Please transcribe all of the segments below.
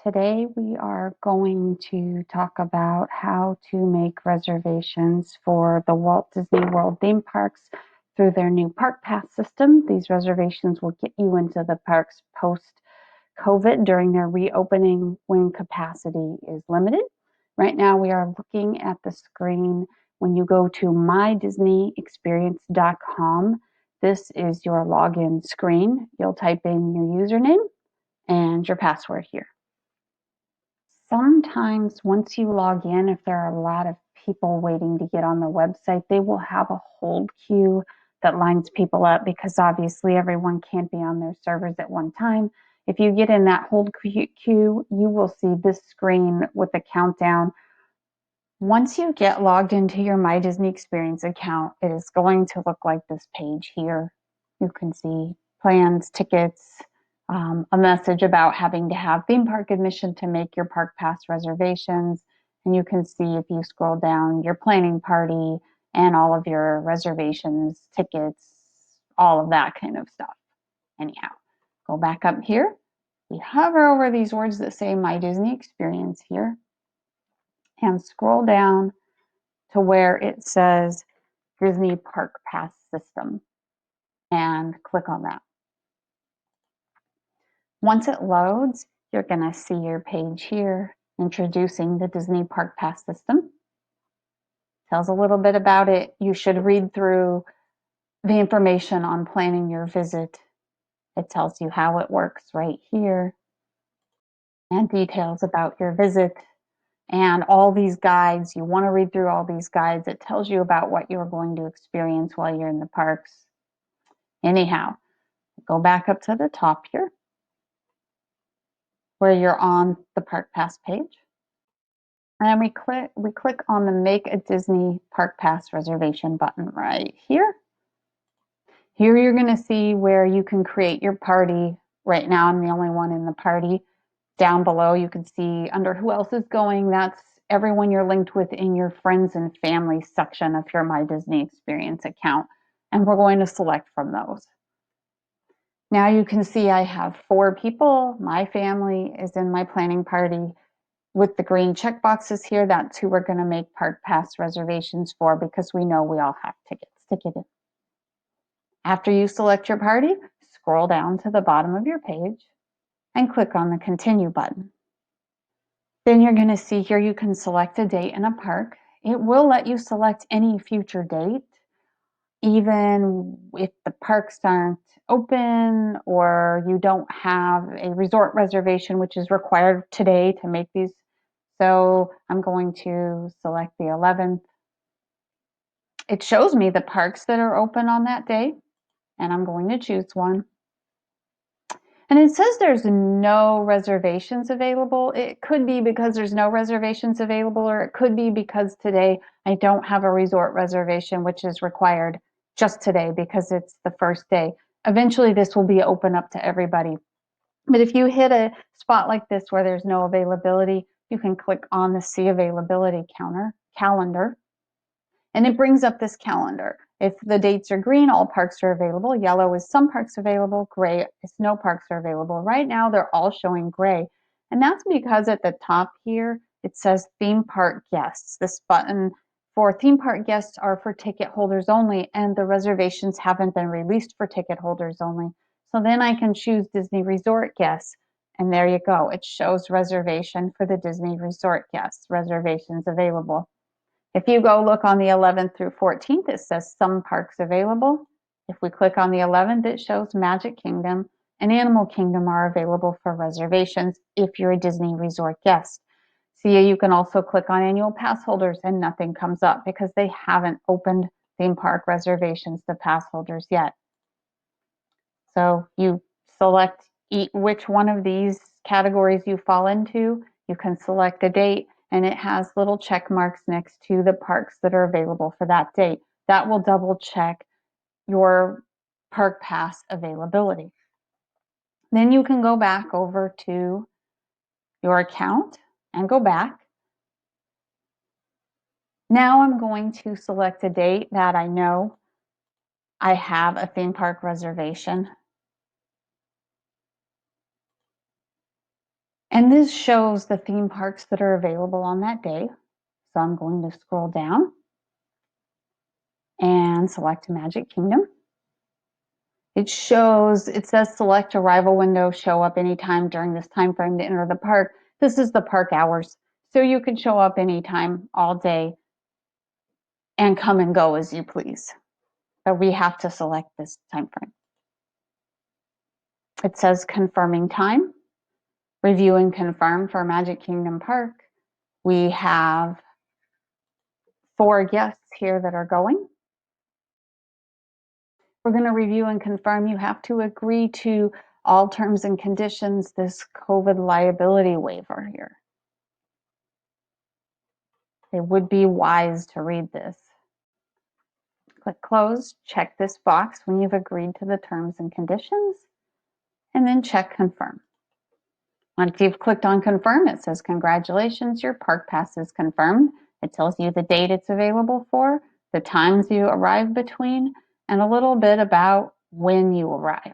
Today we are going to talk about how to make reservations for the Walt Disney World theme parks through their new Park Pass system. These reservations will get you into the parks post-COVID during their reopening when capacity is limited. Right now we are looking at the screen when you go to mydisneyexperience.com. This is your login screen. You'll type in your username and your password here. Sometimes once you log in, if there are a lot of people waiting to get on the website, they will have a hold queue that lines people up because obviously everyone can't be on their servers at one time. If you get in that hold queue, you will see this screen with a countdown. Once you get logged into your My Disney Experience account, it is going to look like this page here. You can see plans, tickets, a message about having to have theme park admission to make your Park Pass reservations. And you can see if you scroll down your planning party and all of your reservations, tickets, all of that kind of stuff. Anyhow, go back up here. We hover over these words that say My Disney Experience here and scroll down to where it says Disney Park Pass System and click on that. Once it loads, you're going to see your page here introducing the Disney Park Pass system. Tells a little bit about it. You should read through the information on planning your visit. It tells you how it works right here and details about your visit and all these guides. You want to read through all these guides. It tells you about what you're going to experience while you're in the parks. Anyhow, go back up to the top here, where you're on the Park Pass page. And we click on the Make a Disney Park Pass Reservation button right here. Here you're going to see where you can create your party. Right now I'm the only one in the party. Down below you can see under who else is going. That's everyone you're linked with in your friends and family section of your My Disney Experience account. And we're going to select from those. Now you can see I have 4 people. My family is in my planning party. With the green check boxes here, that's who we're going to make Park Pass reservations for because we know we all have tickets to get in. After you select your party, scroll down to the bottom of your page and click on the Continue button. Then you're going to see here you can select a date in a park. It will let you select any future date, even if the parks aren't open or you don't have a resort reservation, which is required today to make these. So I'm going to select the 11th. It shows me the parks that are open on that day, and I'm going to choose one. And it says there's no reservations available. It could be because there's no reservations available, or it could be because today I don't have a resort reservation, which is required just today because it's the first day. Eventually this will be open up to everybody. But if you hit a spot like this where there's no availability, you can click on the See Availability calendar, and it brings up this calendar. If the dates are green, all parks are available. Yellow is some parks available. Gray is no parks are available. Right now, they're all showing gray. And that's because at the top here, it says theme park guests. This button for theme park guests are for ticket holders only, and the reservations haven't been released for ticket holders only. So then I can choose Disney Resort guests. And there you go. It shows reservation for the Disney Resort guests. Reservations available. If you go look on the 11th through 14th, it says some parks available. If we click on the 11th, it shows Magic Kingdom and Animal Kingdom are available for reservations if you're a Disney Resort guest. See, you can also click on annual pass holders and nothing comes up because they haven't opened theme park reservations to pass holders yet. So you select which one of these categories you fall into. You can select a date, and it has little check marks next to the parks that are available for that date. That will double check your Park Pass availability. Then you can go back over to your account and go back. Now I'm going to select a date that I know I have a theme park reservation. And this shows the theme parks that are available on that day. So I'm going to scroll down and select Magic Kingdom. It says select arrival window, show up anytime during this time frame to enter the park. This is the park hours. So you can show up anytime all day and come and go as you please. But we have to select this time frame. It says confirming time, review and confirm for Magic Kingdom Park. We have 4 guests here that are going. We're going to review and confirm. You have to agree to all terms and conditions, this COVID liability waiver here. It would be wise to read this. Click close, check this box when you've agreed to the terms and conditions, and then check confirm. Once you've clicked on confirm, it says congratulations, your park pass is confirmed. It tells you the date it's available for, the times you arrive between, and a little bit about when you arrive.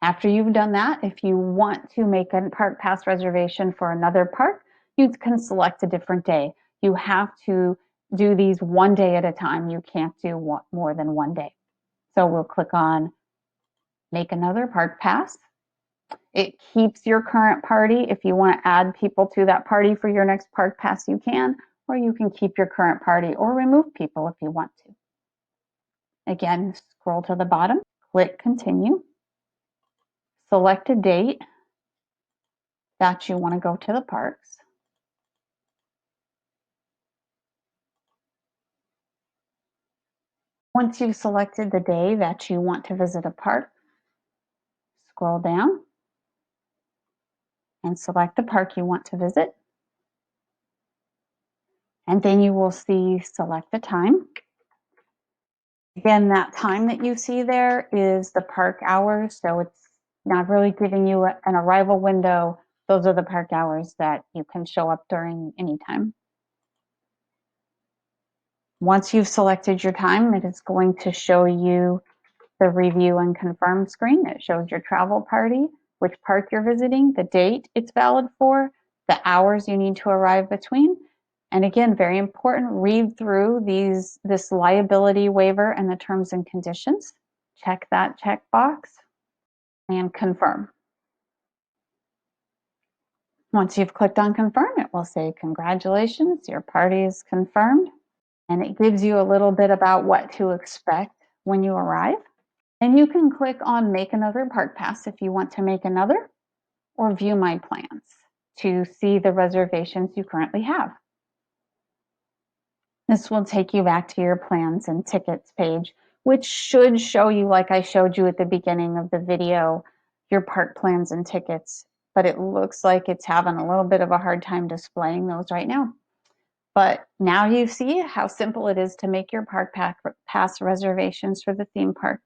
After you've done that, if you want to make a park pass reservation for another park, you can select a different day. You have to do these one day at a time. You can't do more than one day. So we'll click on make another park pass. It keeps your current party. If you want to add people to that party for your next park pass, you can, or you can keep your current party or remove people if you want to. Again, scroll to the bottom, click continue, select a date that you want to go to the parks. Once you've selected the day that you want to visit a park, scroll down and select the park you want to visit. And then you will see select the time. Again, that time that you see there is the park hours, so it's not really giving you an arrival window. Those are the park hours that you can show up during anytime. Once you've selected your time, it is going to show you the review and confirm screen. It shows your travel party, which park you're visiting, the date it's valid for, the hours you need to arrive between. And again, very important, read through this liability waiver and the terms and conditions. Check that checkbox and confirm. Once you've clicked on confirm, it will say, congratulations, your party is confirmed. And it gives you a little bit about what to expect when you arrive. And you can click on make another park pass if you want to make another, or view my plans to see the reservations you currently have. This will take you back to your plans and tickets page, which should show you, like I showed you at the beginning of the video, your park plans and tickets, but it looks like it's having a little bit of a hard time displaying those right now. But now you see how simple it is to make your park pass reservations for the theme park.